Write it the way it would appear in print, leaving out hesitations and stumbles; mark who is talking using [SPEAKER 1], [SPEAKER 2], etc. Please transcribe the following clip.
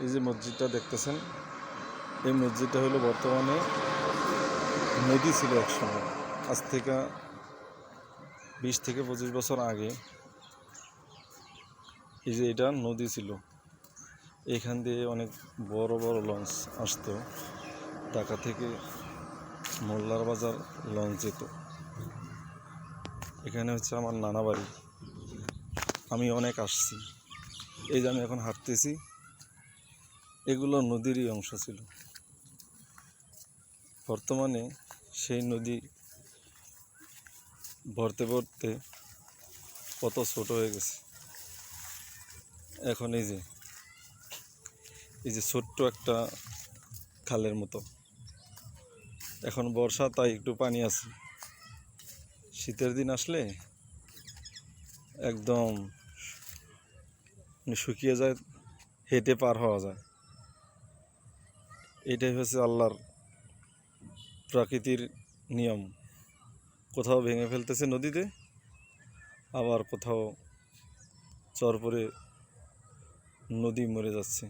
[SPEAKER 1] এই যে মসজিদটা দেখতেছেন, এই মসজিদটা হলো বর্তমানে নদী ছিল একসময়। আজ থেকে 20 থেকে 25 বছর আগে এই যে এটা নদী ছিল। এখান দিয়ে অনেক বড় বড় লঞ্চ আসতো, ঢাকা থেকে মোল্লার বাজার লঞ্চ যেত। এখানে হচ্ছে আমার নানা বাড়ি, আমি অনেক আসছি। এই যে আমি এখন হাঁটতেছি, এগুলো নদীরই অংশ ছিল। বর্তমানে সেই নদী ভরতে ভরতে কত ছোট হয়ে গেছে। এখন এই যে ছোট্ট একটা খালের মতো। এখন বর্ষা, তাই একটু পানি আছে। শীতের দিন আসলে একদম শুকিয়ে যায়, হেঁটে পার হওয়া যায়। এটাই হচ্ছে আল্লাহর প্রাকৃতির নিয়ম। কোথাও ভেঙে ফেলতেছে নদীতে, আবার কোথাও চর পড়ে নদী মরে যাচ্ছে।